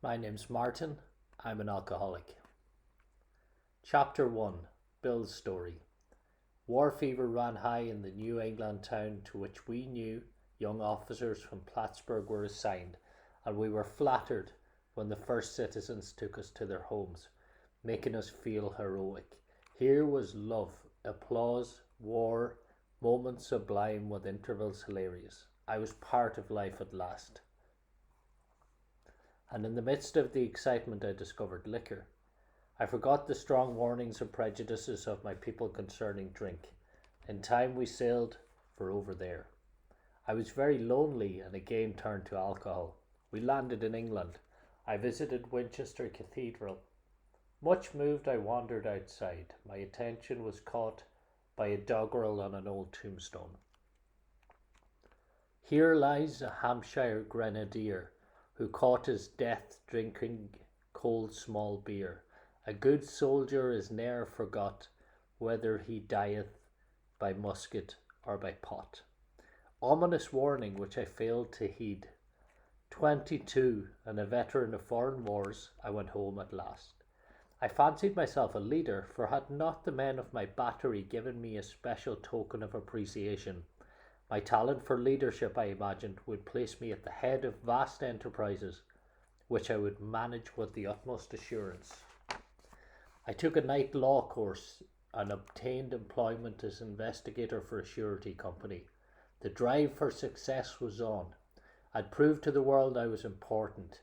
My name's Martin. I'm an alcoholic. Chapter 1. Bill's Story. War fever ran high in the New England town to which we new young officers from Plattsburgh were assigned, and we were flattered when the first citizens took us to their homes, making us feel heroic. Here was love, applause, war, moments sublime with intervals hilarious. I was part of life at last. And in the midst of the excitement I discovered liquor. I forgot the strong warnings and prejudices of my people concerning drink. In time we sailed for over there. I was very lonely and again turned to alcohol. We landed in England. I visited Winchester Cathedral. Much moved, I wandered outside. My attention was caught by a doggerel on an old tombstone. Here lies a Hampshire grenadier who caught his death drinking cold small beer. A good soldier is ne'er forgot, whether he dieth by musket or by pot. Ominous warning which I failed to heed. 22 and a veteran of foreign wars, I went home at last. I fancied myself a leader, for had not the men of my battery given me a special token of appreciation, my talent for leadership, I imagined, would place me at the head of vast enterprises, which I would manage with the utmost assurance. I took a night law course and obtained employment as investigator for a surety company. The drive for success was on. I'd proved to the world I was important.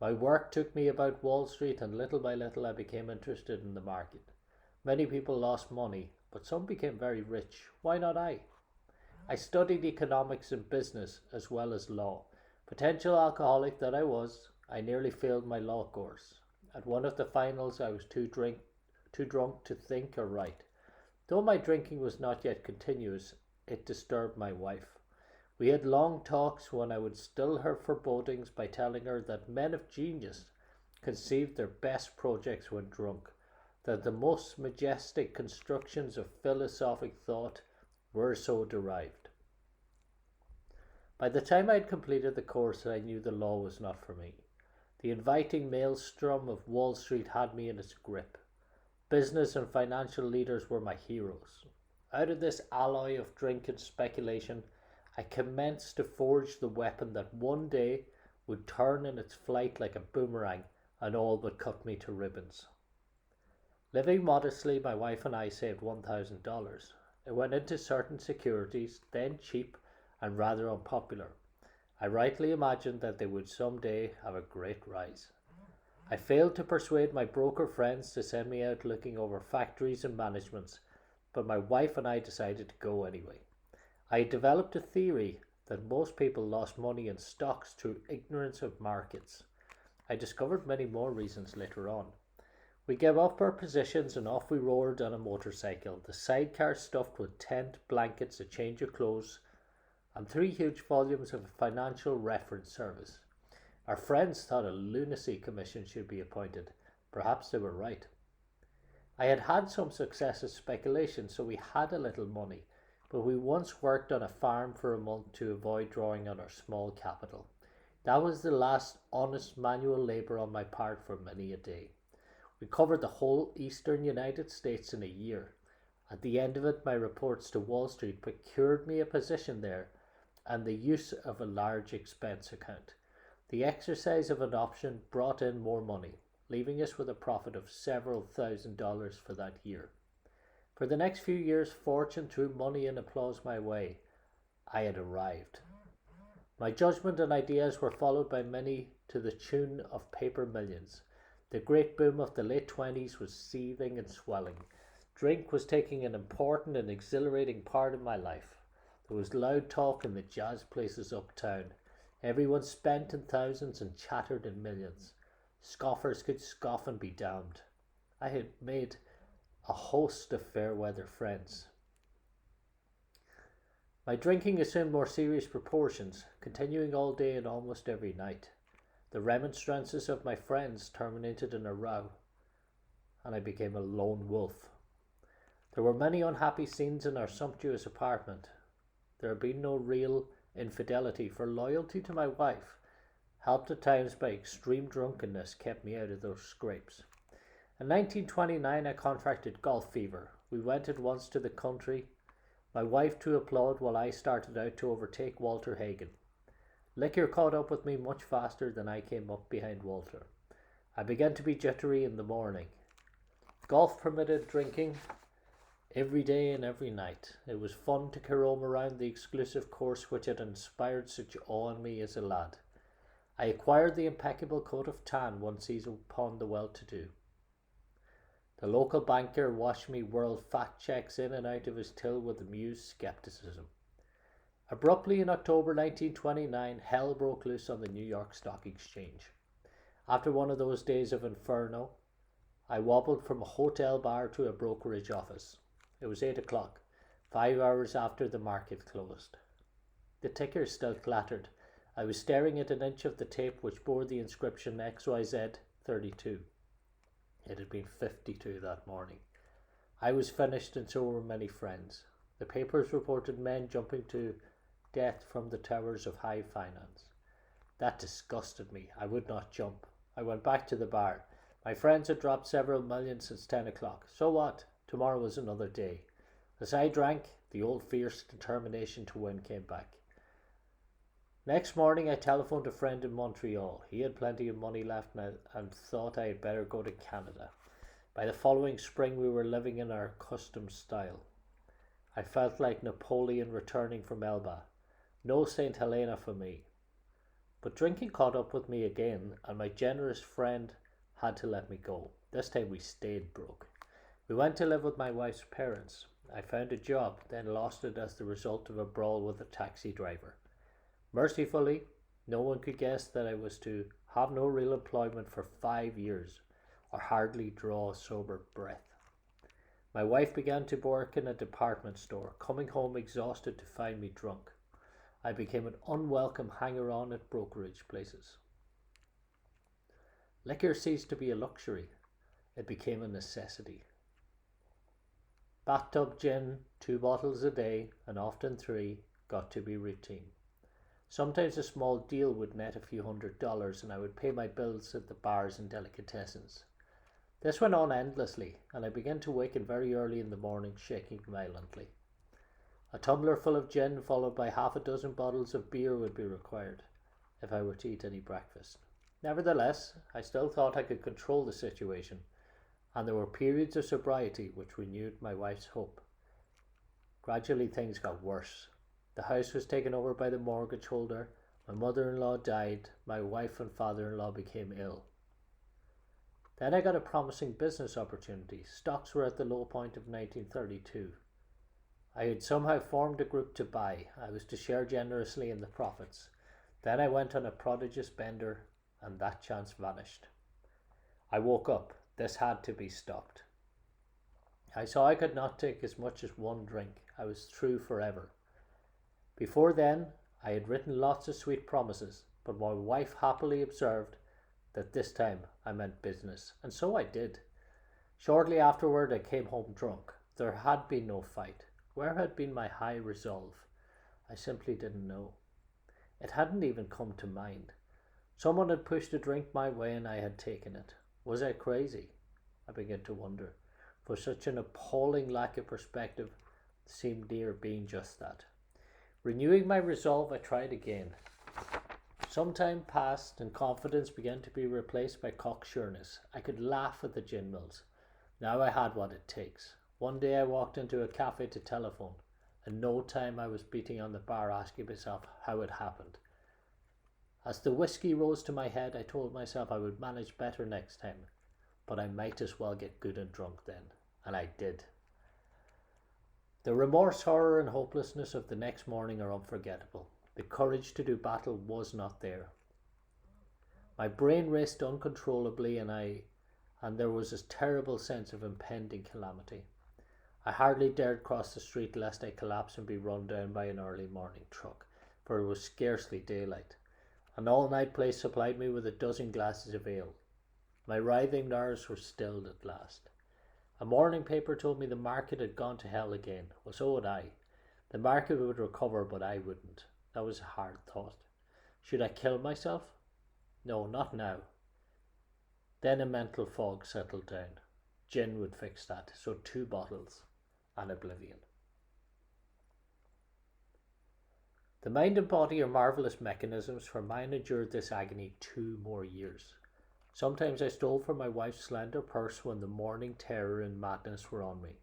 My work took me about Wall Street, and little by little I became interested in the market. Many people lost money, but some became very rich. Why not I? I studied economics and business as well as law. Potential alcoholic that I was, I nearly failed my law course. At one of the finals I was too drunk to think or write. Though my drinking was not yet continuous, it disturbed my wife. We had long talks when I would still her forebodings by telling her that men of genius conceived their best projects when drunk, that the most majestic constructions of philosophic thought were so derived. By the time I had completed the course, I knew the law was not for me. The inviting maelstrom of Wall Street had me in its grip. Business and financial leaders were my heroes. Out of this alloy of drink and speculation, I commenced to forge the weapon that one day would turn in its flight like a boomerang and all but cut me to ribbons. Living modestly, my wife and I saved $1,000. It went into certain securities, then cheap and rather unpopular. I rightly imagined that they would someday have a great rise. I failed to persuade my broker friends to send me out looking over factories and managements, but my wife and I decided to go anyway. I developed a theory that most people lost money in stocks through ignorance of markets. I discovered many more reasons later on. We gave up our positions and off we roared on a motorcycle, the sidecar stuffed with tent, blankets, a change of clothes, and 3 huge volumes of a financial reference service. Our friends thought a lunacy commission should be appointed. Perhaps they were right. I had had some success at speculation, so we had a little money, but we once worked on a farm for a month to avoid drawing on our small capital. That was the last honest manual labour on my part for many a day. We covered the whole eastern United States in a year. At the end of it, my reports to Wall Street procured me a position there and the use of a large expense account. The exercise of an option brought in more money, leaving us with a profit of several $1,000s for that year. For the next few years, fortune threw money and applause my way. I had arrived. My judgment and ideas were followed by many to the tune of paper millions. The great boom of the late 20s was seething and swelling. Drink was taking an important and exhilarating part of my life. There was loud talk in the jazz places uptown. Everyone spent in thousands and chattered in millions. Scoffers could scoff and be damned. I had made a host of fair weather friends. My drinking assumed more serious proportions, continuing all day and almost every night. The remonstrances of my friends terminated in a row, and I became a lone wolf. There were many unhappy scenes in our sumptuous apartment. There had been no real infidelity, for loyalty to my wife helped at times by extreme drunkenness, kept me out of those scrapes. In 1929, I contracted golf fever. We went at once to the country, my wife to applaud while I started out to overtake Walter Hagen. Liquor caught up with me much faster than I came up behind Walter. I began to be jittery in the morning. Golf permitted drinking every day and every night. It was fun to carome around the exclusive course which had inspired such awe in me as a lad. I acquired the impeccable coat of tan one sees upon the well-to-do. The local banker watched me whirl fat checks in and out of his till with amused skepticism. Abruptly in October 1929, hell broke loose on the New York Stock Exchange. After one of those days of inferno, I wobbled from a hotel bar to a brokerage office. It was 8 o'clock, 5 hours after the market closed. The ticker still clattered. I was staring at an inch of the tape which bore the inscription XYZ 32. It had been 52 that morning. I was finished, and so were many friends. The papers reported men jumping to death from the towers of high finance. That disgusted me. I would not jump. I went back to the bar. My friends had dropped several millions since 10 o'clock. So what? Tomorrow was another day. As I drank, the old fierce determination to win came back. Next morning I telephoned a friend in Montreal. He had plenty of money left and thought I had better go to Canada. By the following spring we were living in our custom style. I felt like Napoleon returning from Elba. No St. Helena for me. But drinking caught up with me again, and my generous friend had to let me go. This time we stayed broke. We went to live with my wife's parents. I found a job, then lost it as the result of a brawl with a taxi driver. Mercifully, no one could guess that I was to have no real employment for 5 years, or hardly draw a sober breath. My wife began to work in a department store, coming home exhausted to find me drunk. I became an unwelcome hanger-on at brokerage places. Liquor ceased to be a luxury. It became a necessity. Bathtub gin, 2 bottles a day, and often 3, got to be routine. Sometimes a small deal would net a few $100s, and I would pay my bills at the bars and delicatessens. This went on endlessly, and I began to waken very early in the morning, shaking violently. A tumbler full of gin, followed by half a dozen bottles of beer, would be required if I were to eat any breakfast. Nevertheless, I still thought I could control the situation, and there were periods of sobriety which renewed my wife's hope. Gradually things got worse. The house was taken over by the mortgage holder, my mother-in-law died, my wife and father-in-law became ill. Then I got a promising business opportunity. Stocks were at the low point of 1932. I had somehow formed a group to buy. I was to share generously in the profits. Then I went on a prodigious bender, and that chance vanished. I woke up. This had to be stopped. I saw I could not take as much as one drink. I was through forever. Before then, I had written lots of sweet promises, but my wife happily observed that this time I meant business, and so I did. Shortly afterward, I came home drunk. There had been no fight. Where had been my high resolve? I simply didn't know. It hadn't even come to mind. Someone had pushed a drink my way and I had taken it. Was I crazy? I began to wonder, for such an appalling lack of perspective seemed near being just that. Renewing my resolve, I tried again. Some time passed and confidence began to be replaced by cocksureness. I could laugh at the gin mills. Now I had what it takes. One day I walked into a cafe to telephone. In no time I was beating on the bar, asking myself how it happened. As the whiskey rose to my head, I told myself I would manage better next time, but I might as well get good and drunk then, and I did. The remorse, horror, and hopelessness of the next morning are unforgettable. The courage to do battle was not there. My brain raced uncontrollably, and there was a terrible sense of impending calamity. I hardly dared cross the street lest I collapse and be run down by an early morning truck, for it was scarcely daylight. An all-night place supplied me with a dozen glasses of ale. My writhing nerves were stilled at last. A morning paper told me the market had gone to hell again. Well, so would I. The market would recover, but I wouldn't. That was a hard thought. Should I kill myself? No, not now. Then a mental fog settled down. Gin would fix that, so 2 bottles and oblivion. The mind and body are marvellous mechanisms, for mine endured this agony 2 more years. Sometimes I stole from my wife's slender purse when the morning terror and madness were on me.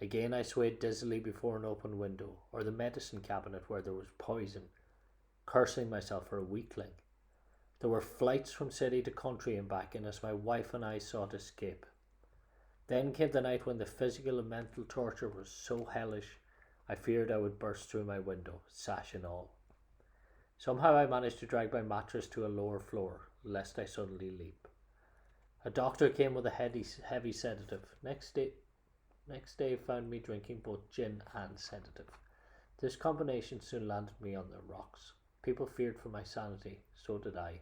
Again I swayed dizzily before an open window, or the medicine cabinet where there was poison, cursing myself for a weakling. There were flights from city to country and back, and as my wife and I sought escape. Then came the night when the physical and mental torture was so hellish I feared I would burst through my window, sash and all. Somehow I managed to drag my mattress to a lower floor, lest I suddenly leap. A doctor came with a heavy sedative. Next day found me drinking both gin and sedative. This combination soon landed me on the rocks. People feared for my sanity, so did I.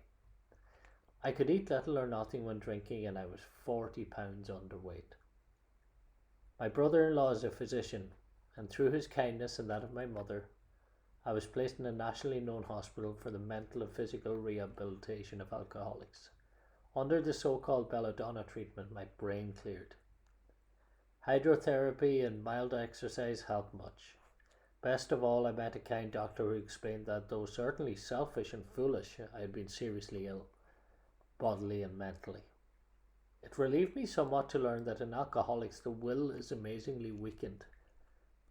I could eat little or nothing when drinking, and I was 40 pounds underweight. My brother-in-law is a physician, and through his kindness and that of my mother, I was placed in a nationally known hospital for the mental and physical rehabilitation of alcoholics. Under the so-called belladonna treatment, my brain cleared. Hydrotherapy and mild exercise helped much. Best of all, I met a kind doctor who explained that though certainly selfish and foolish, I had been seriously ill, bodily and mentally. It relieved me somewhat to learn that in alcoholics the will is amazingly weakened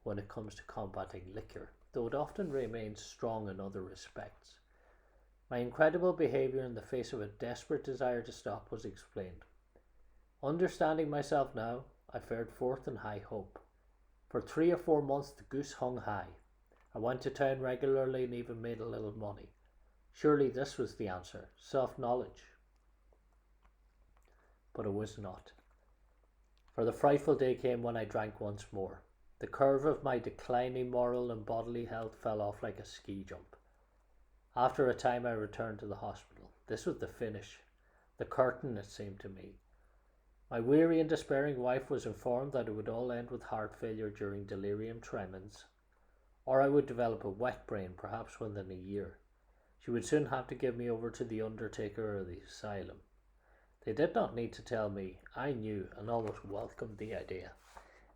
when it comes to combating liquor, though it often remains strong in other respects. My incredible behaviour in the face of a desperate desire to stop was explained. Understanding myself now, I fared forth in high hope. For 3 or 4 months the goose hung high. I went to town regularly and even made a little money. Surely this was the answer, self-knowledge. But it was not. For the frightful day came when I drank once more. The curve of my declining moral and bodily health fell off like a ski jump. After a time I returned to the hospital. This was the finish, the curtain, it seemed to me. My weary and despairing wife was informed that it would all end with heart failure during delirium tremens, or I would develop a wet brain perhaps within a year. She would soon have to give me over to the undertaker or the asylum. They did not need to tell me. I knew and almost welcomed the idea.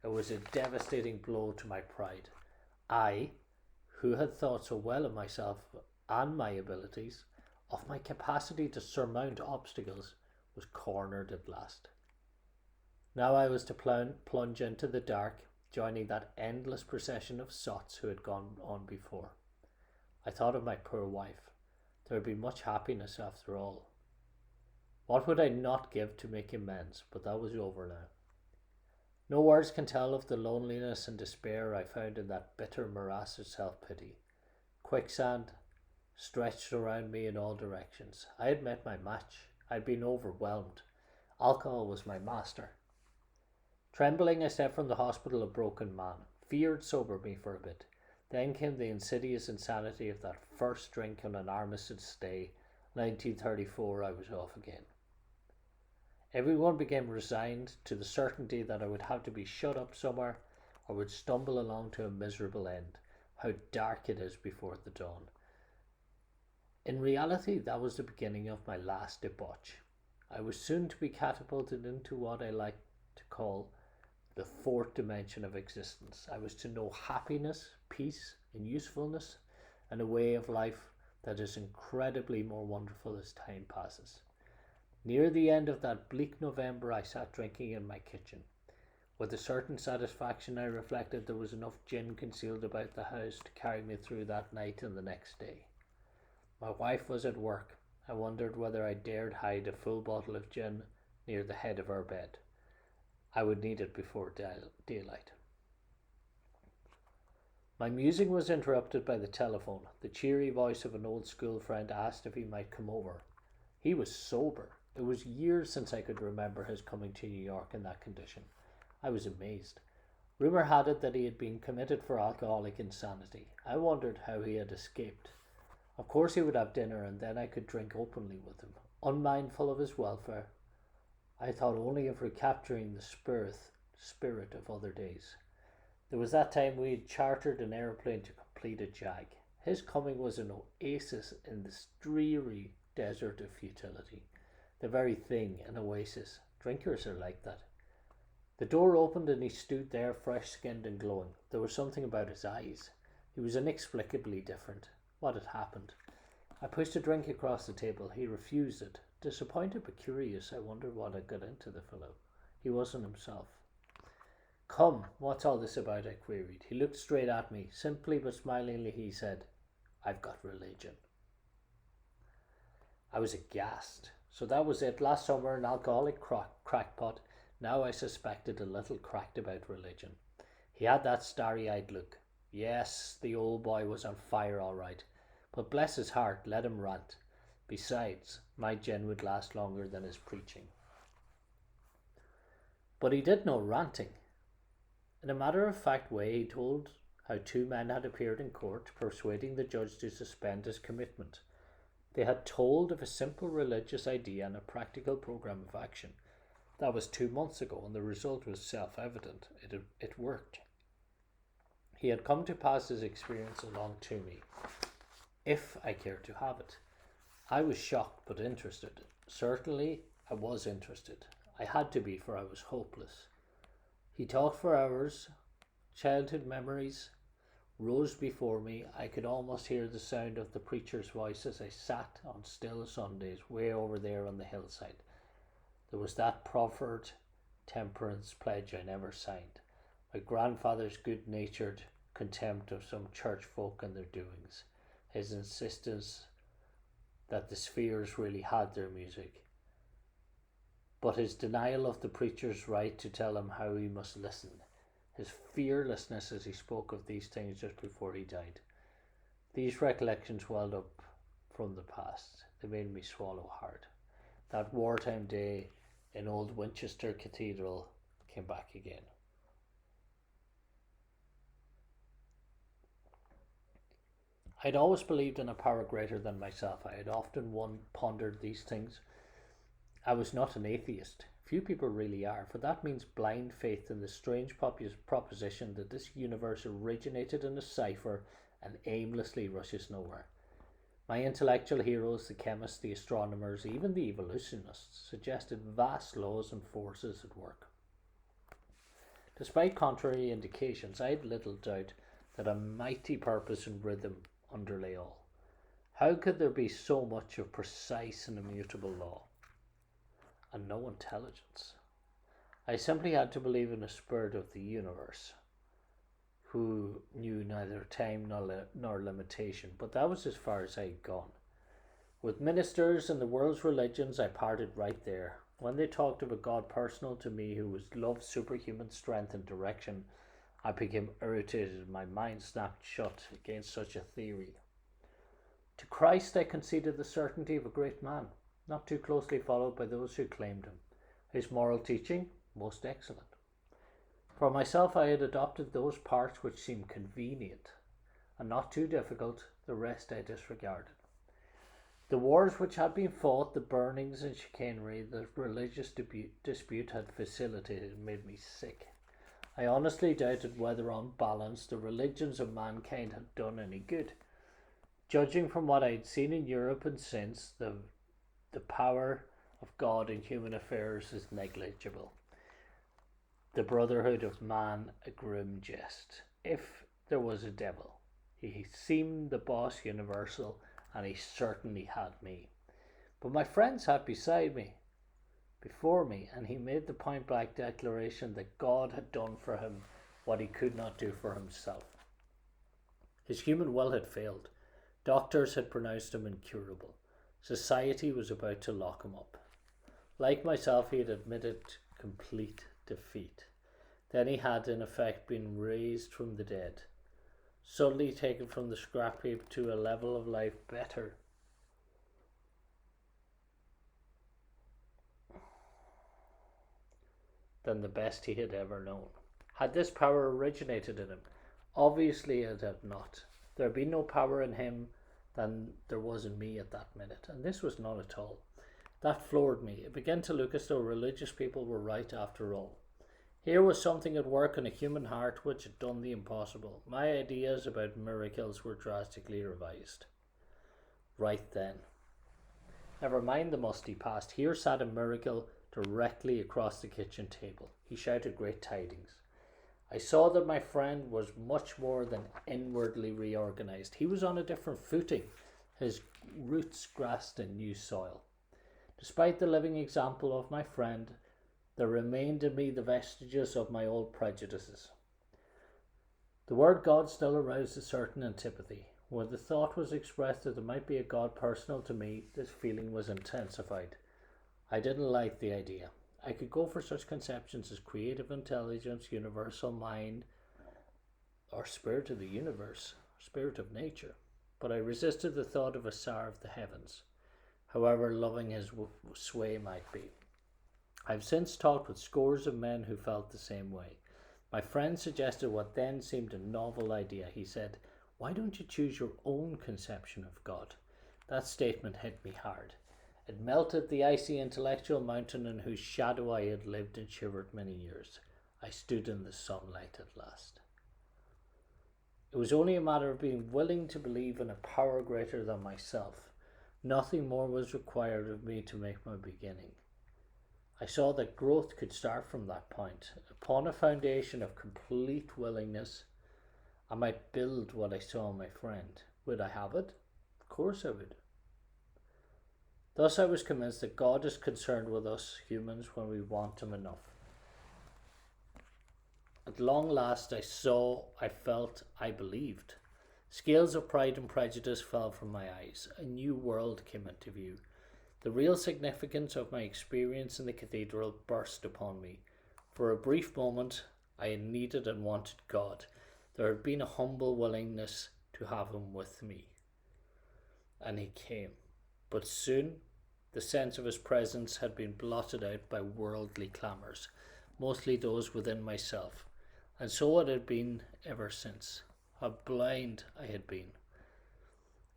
It was a devastating blow to my pride. I, who had thought so well of myself and my abilities, of my capacity to surmount obstacles, was cornered at last. Now I was to plunge into the dark, joining that endless procession of sots who had gone on before. I thought of my poor wife. There had been much happiness after all. What would I not give to make amends? But that was over now. No words can tell of the loneliness and despair I found in that bitter morass of self-pity. Quicksand stretched around me in all directions. I had met my match. I had been overwhelmed. Alcohol was my master. Trembling, I stepped from the hospital a broken man. Fear had sobered me for a bit. Then came the insidious insanity of that first drink on an Armistice Day, 1934. I was off again. Everyone became resigned to the certainty that I would have to be shut up somewhere or would stumble along to a miserable end. How dark it is before the dawn. In reality, that was the beginning of my last debauch. I was soon to be catapulted into what I like to call the 4th dimension of existence. I was to know happiness, peace, and usefulness, and a way of life that is incredibly more wonderful as time passes. Near the end of that bleak November, I sat drinking in my kitchen. With a certain satisfaction, I reflected there was enough gin concealed about the house to carry me through that night and the next day. My wife was at work. I wondered whether I dared hide a full bottle of gin near the head of her bed. I would need it before daylight. My musing was interrupted by the telephone. The cheery voice of an old school friend asked if he might come over. He was sober. It was years since I could remember his coming to New York in that condition. I was amazed. Rumour had it that he had been committed for alcoholic insanity. I wondered how he had escaped. Of course he would have dinner, and then I could drink openly with him, unmindful of his welfare. I thought only of recapturing the spirit of other days. There was that time we had chartered an aeroplane to complete a jag. His coming was an oasis in this dreary desert of futility. The very thing, an oasis. Drinkers are like that. The door opened and he stood there, fresh skinned and glowing. There was something about his eyes. He was inexplicably different. What had happened? I pushed a drink across the table. He refused it. Disappointed but curious, I wondered what had got into the fellow. He wasn't himself. Come, what's all this about? I queried. He looked straight at me. Simply but smilingly he said, I've got religion. I was aghast. So that was it. Last summer, an alcoholic crackpot. Now I suspected a little cracked about religion. He had that starry-eyed look. Yes, the old boy was on fire all right. But bless his heart, let him rant. Besides, my gin would last longer than his preaching. But he did no ranting. In a matter-of-fact way, he told how two men had appeared in court, persuading the judge to suspend his commitment. They had told of a simple religious idea and a practical program of action. That was 2 months ago, and the result was self-evident. It worked. He had come to pass his experience along to me, if I cared to have it. I was shocked but interested. Certainly, I was interested. I had to be, for I was hopeless. He talked for hours. Childhood memories rose before me. I could almost hear the sound of the preacher's voice as I sat on still Sundays way over there on the hillside. There was that proffered temperance pledge I never signed. My grandfather's good-natured contempt of some church folk and their doings. His insistence that the spheres really had their music. But his denial of the preacher's right to tell him how he must listen. His fearlessness as he spoke of these things just before he died. These recollections welled up from the past. They made me swallow hard. That wartime day in old Winchester Cathedral came back again. I'd always believed in a power greater than myself. I had often pondered these things. I was not an atheist. Few people really are, for that means blind faith in the strange proposition that this universe originated in a cipher and aimlessly rushes nowhere. My intellectual heroes, the chemists, the astronomers, even the evolutionists, suggested vast laws and forces at work. Despite contrary indications, I had little doubt that a mighty purpose and rhythm underlay all. How could there be so much of precise and immutable law, and no intelligence? I simply had to believe in a spirit of the universe, who knew neither time nor limitation, but that was as far as I had gone. With ministers and the world's religions, I parted right there. When they talked of a God personal to me who was love's superhuman strength and direction, I became irritated and my mind snapped shut against such a theory. To Christ I conceded the certainty of a great man, not too closely followed by those who claimed him. His moral teaching, most excellent. For myself, I had adopted those parts which seemed convenient and not too difficult. The rest I disregarded. The wars which had been fought, the burnings and chicanery, the religious dispute had facilitated and made me sick. I honestly doubted whether, on balance, the religions of mankind had done any good. Judging from what I had seen in Europe and since, the power of God in human affairs is negligible. The brotherhood of man a grim jest. If there was a devil, he seemed the boss universal, and he certainly had me. But my friend sat beside me, before me, and he made the point-blank declaration that God had done for him what he could not do for himself. His human will had failed. Doctors had pronounced him incurable. Society was about to lock him up. Like myself, he had admitted complete defeat. Then he had, in effect, been raised from the dead, suddenly taken from the scrap heap to a level of life better than the best he had ever known. Had this power originated in him? Obviously it had not. There had been no power in him than there was in me at that minute, and this was none at all. That floored me. It began to look as though religious people were right after all. Here was something at work in a human heart which had done the impossible. My ideas about miracles were drastically revised. Right then. Never mind the musty past. Here sat a miracle directly across the kitchen table. He shouted great tidings. I saw that my friend was much more than inwardly reorganized. He was on a different footing, his roots grasped in new soil. Despite the living example of my friend, there remained in me the vestiges of my old prejudices. The word God still aroused a certain antipathy. When the thought was expressed that there might be a God personal to me, this feeling was intensified. I didn't like the idea. I could go for such conceptions as creative intelligence, universal mind, or spirit of the universe, spirit of nature, but I resisted the thought of a Tsar of the heavens, however loving his sway might be. I've since talked with scores of men who felt the same way. My friend suggested what then seemed a novel idea. He said, "Why don't you choose your own conception of God?" That statement hit me hard. It melted the icy intellectual mountain in whose shadow I had lived and shivered many years. I stood in the sunlight at last. It was only a matter of being willing to believe in a power greater than myself. Nothing more was required of me to make my beginning. I saw that growth could start from that point. Upon a foundation of complete willingness, I might build what I saw in my friend. Would I have it? Of course I would. Thus I was convinced that God is concerned with us humans when we want Him enough. At long last I saw, I felt, I believed. Scales of pride and prejudice fell from my eyes. A new world came into view. The real significance of my experience in the cathedral burst upon me. For a brief moment I had needed and wanted God. There had been a humble willingness to have Him with me. And He came. But soon the sense of His presence had been blotted out by worldly clamours, mostly those within myself. And so it had been ever since. How blind I had been.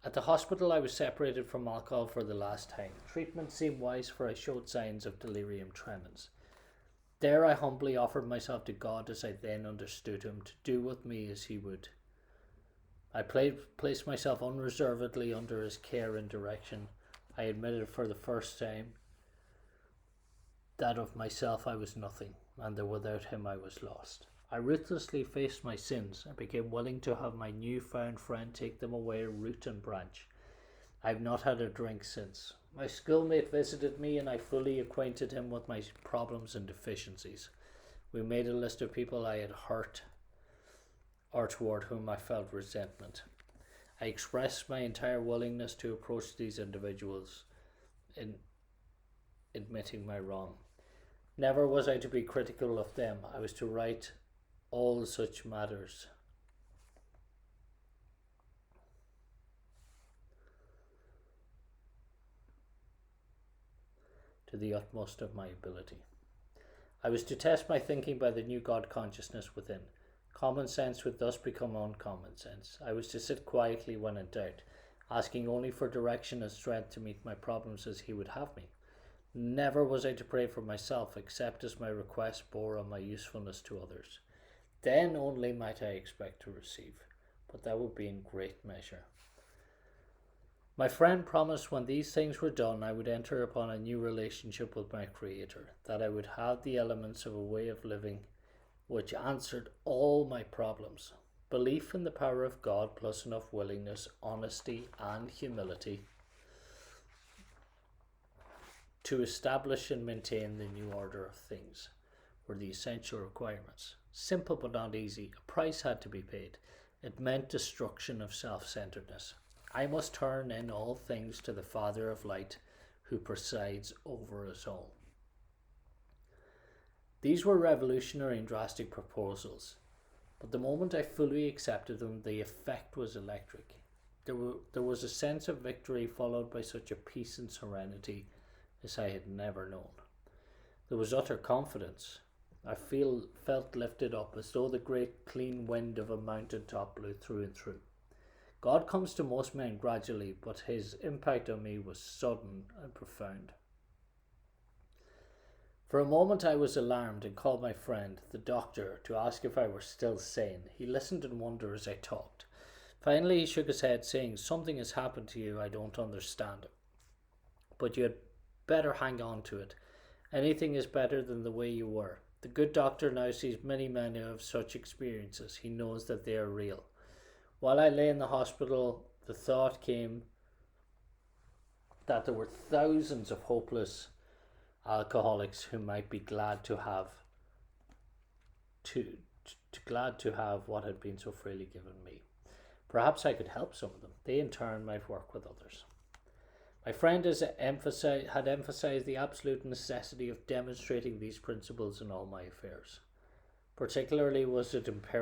At the hospital I was separated from alcohol for the last time. Treatment seemed wise, for I showed signs of delirium tremens. There I humbly offered myself to God as I then understood Him, to do with me as He would. I placed myself unreservedly under His care and direction. I admitted for the first time that of myself I was nothing, and that without Him I was lost. I ruthlessly faced my sins and became willing to have my new-found friend take them away root and branch. I have not had a drink since. My schoolmate visited me and I fully acquainted him with my problems and deficiencies. We made a list of people I had hurt or toward whom I felt resentment. I expressed my entire willingness to approach these individuals in admitting my wrong. Never was I to be critical of them. I was to right all such matters. To the utmost of my ability. I was to test my thinking by the new God consciousness within. Common sense would thus become uncommon sense. I was to sit quietly when in doubt, asking only for direction and strength to meet my problems as He would have me. Never was I to pray for myself, except as my request bore on my usefulness to others. Then only might I expect to receive, but that would be in great measure. My friend promised when these things were done I would enter upon a new relationship with my Creator, that I would have the elements of a way of living which answered all my problems. Belief in the power of God plus enough willingness, honesty and humility to establish and maintain the new order of things were the essential requirements. Simple but not easy. A price had to be paid. It meant destruction of self-centeredness. I must turn in all things to the Father of light who presides over us all. These were revolutionary and drastic proposals, but the moment I fully accepted them, the effect was electric. There was a sense of victory followed by such a peace and serenity as I had never known. There was utter confidence. I felt lifted up as though the great clean wind of a mountain top blew through and through. God comes to most men gradually, but His impact on me was sudden and profound. For a moment I was alarmed and called my friend, the doctor, to ask if I were still sane. He listened in wonder as I talked. Finally he shook his head, saying, "Something has happened to you, I don't understand it. but you had better hang on to it. Anything is better than the way you were. The good doctor now sees many men who have such experiences. He knows that they are real. While I lay in the hospital, the thought came that there were thousands of hopeless alcoholics who might be glad to have to, glad to have what had been so freely given me. Perhaps I could help some of them. They in turn might work with others. My friend had emphasized the absolute necessity of demonstrating these principles in all my affairs. Particularly was it imperative